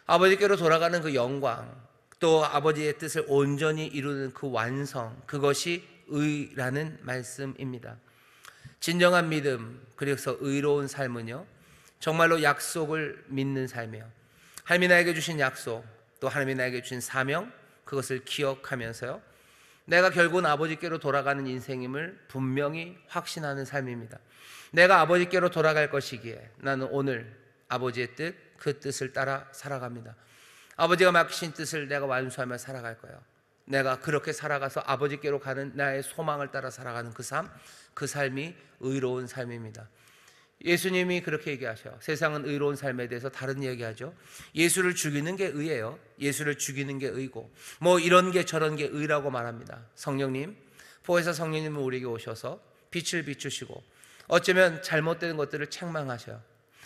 아버지께로 돌아가는 그 영광, 또 아버지의 뜻을 온전히 이루는 그 완성, 그것이 의라는 말씀입니다. 진정한 믿음, 그래서 의로운 삶은요, 정말로 약속을 믿는 삶이에요. 하나님이 나에게 주신 약속, 또 하나님이 나에게 주신 사명, 그것을 기억하면서요, 내가 결국은 아버지께로 돌아가는 인생임을 분명히 확신하는 삶입니다. 내가 아버지께로 돌아갈 것이기에 나는 오늘 아버지의 뜻, 그 뜻을 따라 살아갑니다. 아버지가 맡기신 뜻을 내가 완수하며 살아갈 거예요. 내가 그렇게 살아가서 아버지께로 가는 나의 소망을 따라 살아가는 그 삶, 그 삶이 의로운 삶입니다. 예수님이 그렇게 얘기하셔요. 세상은 의로운 삶에 대해서 다른 얘기하죠. 예수를 죽이는 게 의예요. 예수를 죽이는 게 의고 이런 게 저런 게 의라고 말합니다. 성령님, 보혜사 성령님은 우리에게 오셔서 빛을 비추시고 어쩌면 잘못된 것들을 책망하셔요.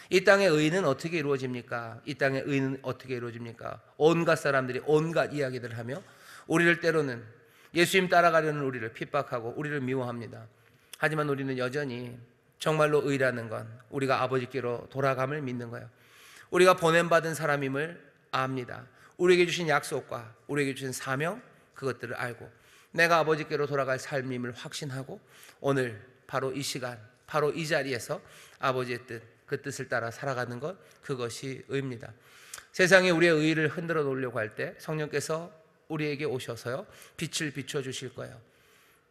이 땅의 의는 어떻게 이루어집니까? 이 땅의 의는 어떻게 이루어집니까? 온갖 사람들이 온갖 이야기들을 하며 우리를 때로는 예수님 따라가려는 우리를 핍박하고 우리를 미워합니다. 하지만 우리는 여전히 정말로 의라는 건 우리가 아버지께로 돌아감을 믿는 거예요. 우리가 보냄받은 사람임을 압니다. 우리에게 주신 약속과 우리에게 주신 사명, 그것들을 알고 내가 아버지께로 돌아갈 삶임을 확신하고 오늘 바로 이 시간, 바로 이 자리에서 아버지의 뜻, 그 뜻을 따라 살아가는 것, 그것이 의입니다. 세상이 우리의 의를 흔들어 놓으려고 할 때 성령께서 우리에게 오셔서요, 빛을 비춰주실 거예요.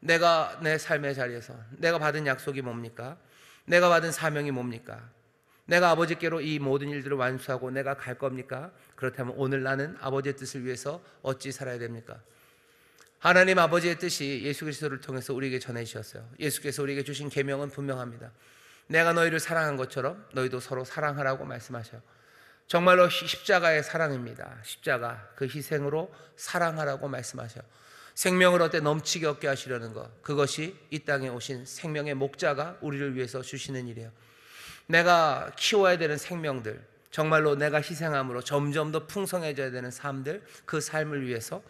내가 내 삶의 자리에서 내가 받은 약속이 뭡니까? 내가 받은 사명이 뭡니까? 내가 아버지께로 이 모든 일들을 완수하고 내가 갈 겁니까? 그렇다면 오늘 나는 아버지의 뜻을 위해서 어찌 살아야 됩니까? 하나님 아버지의 뜻이 예수 그리스도를 통해서 우리에게 전해주셨어요. 예수께서 우리에게 주신 계명은 분명합니다. 내가 너희를 사랑한 것처럼 너희도 서로 사랑하라고 말씀하셔요. 정말로 십자가의 사랑입니다. 십자가, 그 희생으로 사랑하라고 말씀하셔요. 생명을 얻되 넘치게 얻게 하시려는 것, 그것이 이 땅에 오신 생명의 목자가 우리를 위해서 주시는 일이에요. 내가 키워야 되는 생명들, 정말로 내가 희생함으로 점점 더 풍성해져야 되는 삶들, 그 삶을 위해서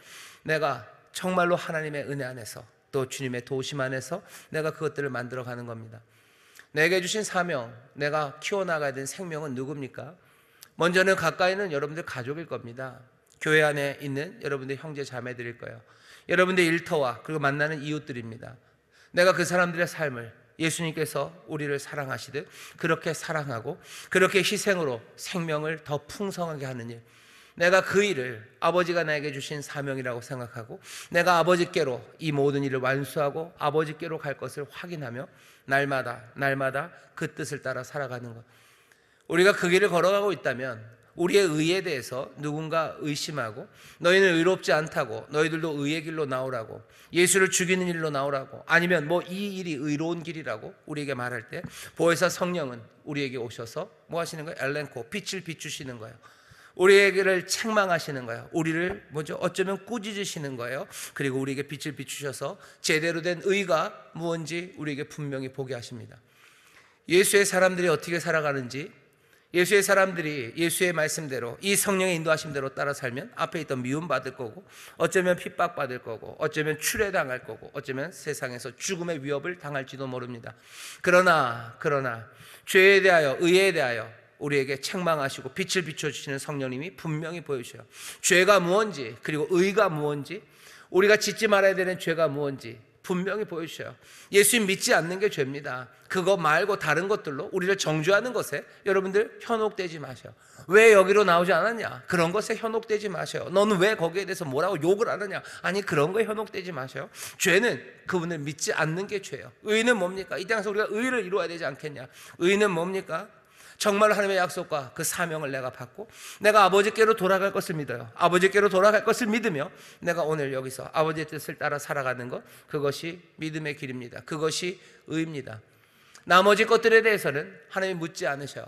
내가 정말로 하나님의 은혜 안에서 또 주님의 도심 안에서 내가 그것들을 만들어가는 겁니다. 내게 주신 사명, 내가 키워나가야 되는 생명은 누굽니까? 먼저는 가까이는 여러분들 가족일 겁니다. 교회 안에 있는 여러분들 형제 자매들일 거예요. 여러분들 일터와 그리고 만나는 이웃들입니다. 내가 그 사람들의 삶을 예수님께서 우리를 사랑하시듯 그렇게 사랑하고 그렇게 희생으로 생명을 더 풍성하게 하는 일, 내가 그 일을 아버지가 나에게 주신 사명이라고 생각하고 내가 아버지께로 이 모든 일을 완수하고 아버지께로 갈 것을 확인하며 날마다 그 뜻을 따라 살아가는 것. 우리가 그 길을 걸어가고 있다면 우리의 의에 대해서 누군가 의심하고 너희는 의롭지 않다고, 너희들도 의의 길로 나오라고, 예수를 죽이는 일로 나오라고, 아니면 뭐 이 일이 의로운 길이라고 우리에게 말할 때 보혜사 성령은 우리에게 오셔서 뭐 하시는 거예요? 엘렌코, 빛을 비추시는 거예요. 우리에게를 책망하시는 거예요. 우리를 어쩌면 꾸짖으시는 거예요. 그리고 우리에게 빛을 비추셔서 제대로 된 의가 무엇인지 우리에게 분명히 보게 하십니다. 예수의 사람들이 어떻게 살아가는지, 예수의 사람들이 예수의 말씀대로 이 성령의 인도하심대로 따라 살면 앞에 있던 미움받을 거고, 어쩌면 핍박받을 거고, 어쩌면 추례당할 거고, 어쩌면 세상에서 죽음의 위협을 당할지도 모릅니다. 그러나 죄에 대하여, 의에 대하여 우리에게 책망하시고 빛을 비춰주시는 성령님이 분명히 보여주셔요. 죄가 무엇인지, 그리고 의가 무엇인지, 우리가 짓지 말아야 되는 죄가 무엇인지 분명히 보여주셔요. 예수님 믿지 않는 게 죄입니다. 그거 말고 다른 것들로 우리를 정죄하는 것에 여러분들 현혹되지 마셔요. 왜 여기로 나오지 않았냐? 그런 것에 현혹되지 마셔요. 너는 왜 거기에 대해서 뭐라고 욕을 하느냐? 아니, 그런 거에 현혹되지 마셔요. 죄는 그분을 믿지 않는 게 죄예요. 의는 뭡니까? 이 땅에서 우리가 의를 이루어야 되지 않겠냐? 의는 뭡니까? 정말 하나님의 약속과 그 사명을 내가 받고 내가 아버지께로 돌아갈 것을 믿어요. 아버지께로 돌아갈 것을 믿으며 내가 오늘 여기서 아버지의 뜻을 따라 살아가는 것, 그것이 믿음의 길입니다. 그것이 의입니다. 나머지 것들에 대해서는 하나님 묻지 않으셔요.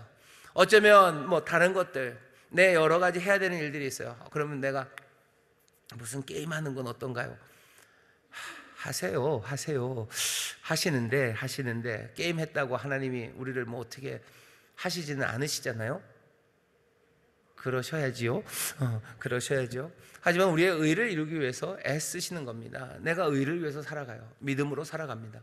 어쩌면 뭐 다른 것들, 내 여러 가지 해야 되는 일들이 있어요. 그러면 내가 무슨 게임하는 건 어떤가요? 하세요. 하시는데 게임 했다고 하나님이 우리를 뭐 어떻게 하시지는 않으시잖아요. 그러셔야지요. 그러셔야죠. 하지만 우리의 의를 이루기 위해서 애쓰시는 겁니다. 내가 의를 위해서 살아가요. 믿음으로 살아갑니다.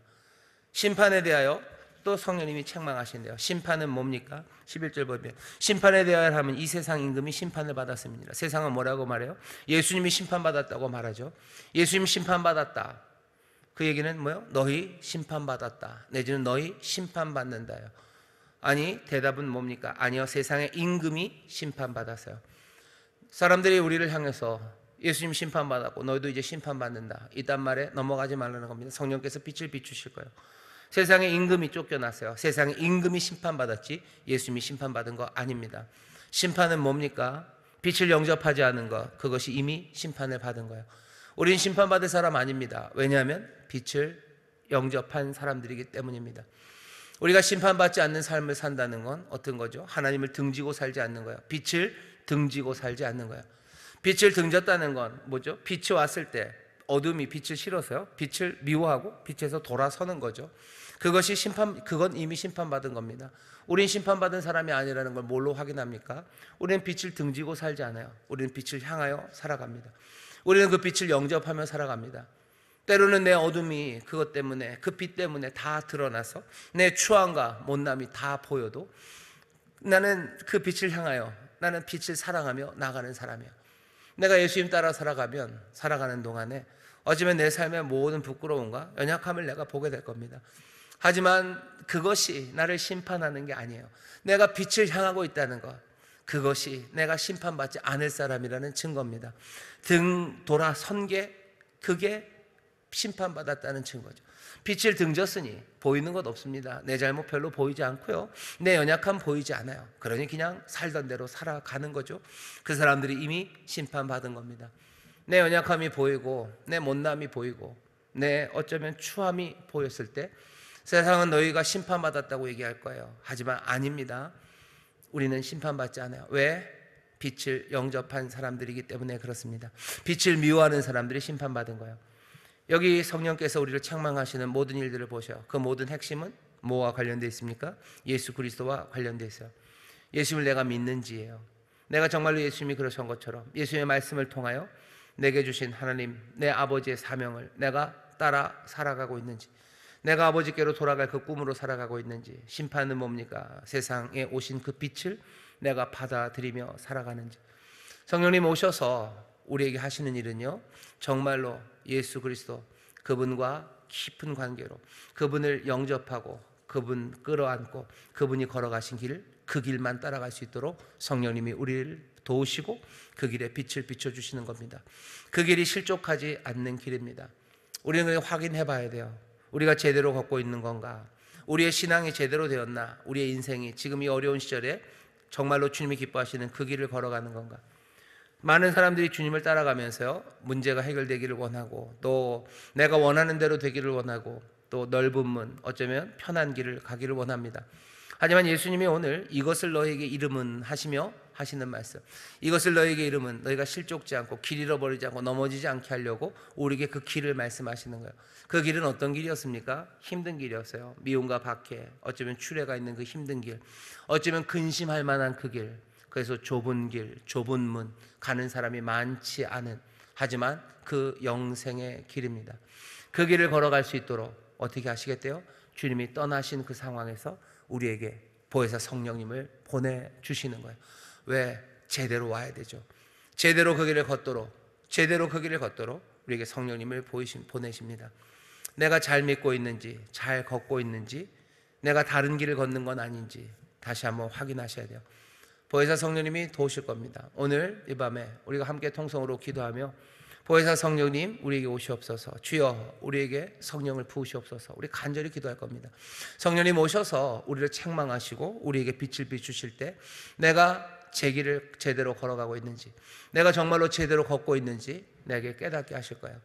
심판에 대하여 또 성령님이 책망하신대요. 심판은 뭡니까? 11절 보면 심판에 대하여 하면 이 세상 임금이 심판을 받았습니다. 세상은 뭐라고 말해요? 예수님이 심판받았다고 말하죠. 예수님 심판받았다. 그 얘기는 뭐예요? 너희 심판받았다. 내지는 너희 심판받는다요. 아니, 대답은 뭡니까? 아니요, 세상의 임금이 심판받았어요. 사람들이 우리를 향해서 예수님 심판받았고 너희도 이제 심판받는다, 이딴 말에 넘어가지 말라는 겁니다. 성령께서 빛을 비추실 거예요. 세상의 임금이 쫓겨났어요. 세상의 임금이 심판받았지 예수님이 심판받은 거 아닙니다. 심판은 뭡니까? 빛을 영접하지 않은 것, 그것이 이미 심판을 받은 거예요. 우린 심판받을 사람 아닙니다. 왜냐하면 빛을 영접한 사람들이기 때문입니다. 우리가 심판받지 않는 삶을 산다는 건 어떤 거죠? 하나님을 등지고 살지 않는 거예요. 빛을 등지고 살지 않는 거예요. 빛을 등졌다는 건 뭐죠? 빛이 왔을 때 어둠이 빛을 싫어서요, 빛을 미워하고 빛에서 돌아서는 거죠. 그것이 그건 이미 심판받은 겁니다. 우린 심판받은 사람이 아니라는 걸 뭘로 확인합니까? 우리는 빛을 등지고 살지 않아요. 우리는 빛을 향하여 살아갑니다. 우리는 그 빛을 영접하며 살아갑니다. 때로는 내 어둠이 그것 때문에, 그 빛 때문에 다 드러나서 내 추함과 못남이 다 보여도 나는 그 빛을 향하여, 나는 빛을 사랑하며 나가는 사람이야. 내가 예수님 따라 살아가는 동안에 어쩌면 내 삶의 모든 부끄러움과 연약함을 내가 보게 될 겁니다. 하지만 그것이 나를 심판하는 게 아니에요. 내가 빛을 향하고 있다는 것, 그것이 내가 심판받지 않을 사람이라는 증거입니다. 등 돌아선 게, 그게 심판받았다는 증거죠. 빛을 등졌으니 보이는 것 없습니다. 내 잘못 별로 보이지 않고요, 내 연약함 보이지 않아요. 그러니 그냥 살던 대로 살아가는 거죠. 그 사람들이 이미 심판받은 겁니다. 내 연약함이 보이고 내 못남이 보이고 내 어쩌면 추함이 보였을 때 세상은 너희가 심판받았다고 얘기할 거예요. 하지만 아닙니다. 우리는 심판받지 않아요. 왜? 빛을 영접한 사람들이기 때문에 그렇습니다. 빛을 미워하는 사람들이 심판받은 거예요. 여기 성령께서 우리를 책망하시는 모든 일들을 보셔요. 그 모든 핵심은 뭐와 관련되어 있습니까? 예수 그리스도와 관련되어 있어요. 예수님을 내가 믿는지예요. 내가 정말로 예수님이 그러신 것처럼 예수님의 말씀을 통하여 내게 주신 하나님, 내 아버지의 사명을 내가 따라 살아가고 있는지, 내가 아버지께로 돌아갈 그 꿈으로 살아가고 있는지, 심판은 뭡니까? 세상에 오신 그 빛을 내가 받아들이며 살아가는지. 성령님 오셔서 우리에게 하시는 일은요, 정말로 예수 그리스도, 그분과 깊은 관계로 그분을 영접하고 그분 끌어안고 그분이 걸어가신 길, 그 길만 따라갈 수 있도록 성령님이 우리를 도우시고 그 길에 빛을 비춰주시는 겁니다. 그 길이 실족하지 않는 길입니다. 우리는 확인해 봐야 돼요. 우리가 제대로 걷고 있는 건가? 우리의 신앙이 제대로 되었나? 우리의 인생이 지금 이 어려운 시절에 정말로 주님이 기뻐하시는 그 길을 걸어가는 건가? 많은 사람들이 주님을 따라가면서요, 문제가 해결되기를 원하고, 또 내가 원하는 대로 되기를 원하고, 또 넓은 문, 어쩌면 편한 길을 가기를 원합니다. 하지만 예수님이 오늘 이것을 너에게 이름은 하시며 하시는 말씀, 이것을 너에게 이름은 너희가 실족지 않고 길 잃어버리지 않고 넘어지지 않게 하려고 우리에게 그 길을 말씀하시는 거예요. 그 길은 어떤 길이었습니까? 힘든 길이었어요. 미움과 박해, 어쩌면 추례가 있는 그 힘든 길, 어쩌면 근심할 만한 그 길, 그래서 좁은 길, 좁은 문, 가는 사람이 많지 않은, 하지만 그 영생의 길입니다. 그 길을 걸어갈 수 있도록 어떻게 하시겠대요? 주님이 떠나신 그 상황에서 우리에게 보혜사 성령님을 보내주시는 거예요. 왜? 제대로 와야 되죠. 제대로 그 길을 걷도록, 제대로 그 길을 걷도록 우리에게 성령님을 보내십니다. 내가 잘 믿고 있는지, 잘 걷고 있는지, 내가 다른 길을 걷는 건 아닌지 다시 한번 확인하셔야 돼요. 보혜사 성령님이 도우실 겁니다. 오늘 이 밤에 우리가 함께 통성으로 기도하며 보혜사 성령님 우리에게 오시옵소서, 주여 우리에게 성령을 부으시옵소서, 우리 간절히 기도할 겁니다. 성령님 오셔서 우리를 책망하시고 우리에게 빛을 비추실 때 내가 제 길을 제대로 걸어가고 있는지, 내가 정말로 제대로 걷고 있는지 내게 깨닫게 하실 거예요.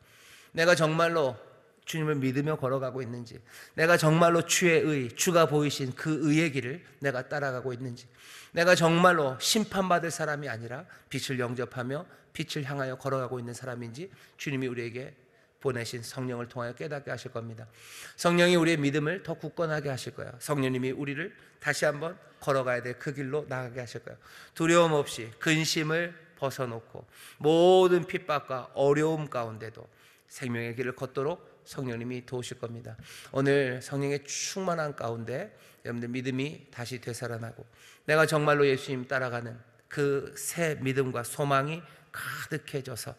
내가 정말로 주님을 믿으며 걸어가고 있는지, 내가 정말로 주의 의, 주가 보이신 그 의의 길을 내가 따라가고 있는지, 내가 정말로 심판받을 사람이 아니라 빛을 영접하며 빛을 향하여 걸어가고 있는 사람인지 주님이 우리에게 보내신 성령을 통하여 깨닫게 하실 겁니다. 성령이 우리의 믿음을 더 굳건하게 하실 거예요. 성령님이 우리를 다시 한번 걸어가야 될 그 길로 나가게 하실 거예요. 두려움 없이 근심을 벗어놓고 모든 핍박과 어려움 가운데도 생명의 길을 걷도록 성령님이 도우실 겁니다. 오늘 성령의 충만한 가운데 여러분들 믿음이 다시 되살아나고 내가 정말로 예수님 따라가는 그 새 믿음과 소망이 가득해져서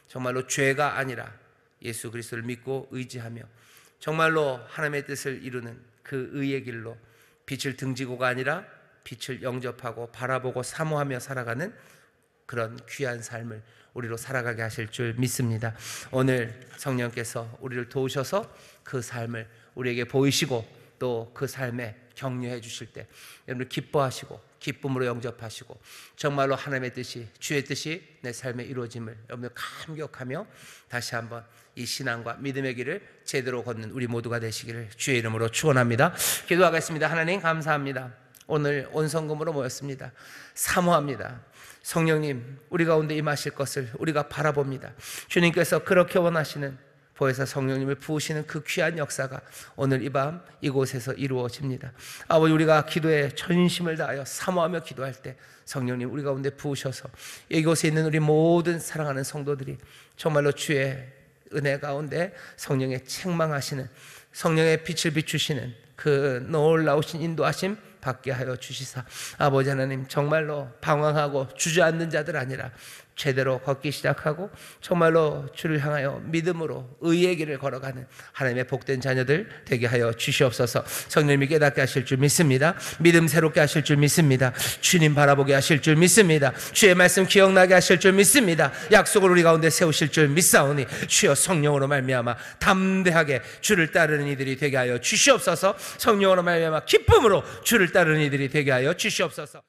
정말로 죄가 아니라 예수 그리스도를 믿고 의지하며 정말로 하나님의 뜻을 이루는 그 의의 길로 빛을 등지고가 아니라 빛을 영접하고 바라보고 사모하며 살아가는 그런 귀한 삶을 우리로 살아가게 하실 줄 믿습니다. 오늘 성령께서 우리를 도우셔서 그 삶을 우리에게 보이시고 또 그 삶에 격려해 주실 때 여러분들 기뻐하시고 기쁨으로 영접하시고 정말로 하나님의 뜻이, 주의 뜻이 내 삶에 이루어짐을 여러분들 감격하며 다시 한번 이 신앙과 믿음의 길을 제대로 걷는 우리 모두가 되시기를 주의 이름으로 축원합니다. 기도하겠습니다. 하나님 감사합니다. 오늘 온 성금으로 모였습니다. 사모합니다. 성령님 우리 가운데 임하실 것을 우리가 바라봅니다. 주님께서 그렇게 원하시는 보혜사 성령님을 부으시는 그 귀한 역사가 오늘 이 밤 이곳에서 이루어집니다. 아버지, 우리가 기도에 전심을 다하여 사모하며 기도할 때 성령님 우리 가운데 부으셔서 이곳에 있는 우리 모든 사랑하는 성도들이 정말로 주의 은혜 가운데 성령의 책망하시는, 성령의 빛을 비추시는 그 놀라우신 인도하심 받게 하여 주시사 아버지 하나님 정말로 방황하고 주저앉는 자들 아니라 제대로 걷기 시작하고 정말로 주를 향하여 믿음으로 의의 길을 걸어가는 하나님의 복된 자녀들 되게 하여 주시옵소서. 성령님이 깨닫게 하실 줄 믿습니다. 믿음 새롭게 하실 줄 믿습니다. 주님 바라보게 하실 줄 믿습니다. 주의 말씀 기억나게 하실 줄 믿습니다. 약속을 우리 가운데 세우실 줄 믿사오니 주여 성령으로 말미암아 담대하게 주를 따르는 이들이 되게 하여 주시옵소서. 성령으로 말미암아 기쁨으로 주를 따르는 이들이 되게 하여 주시옵소서.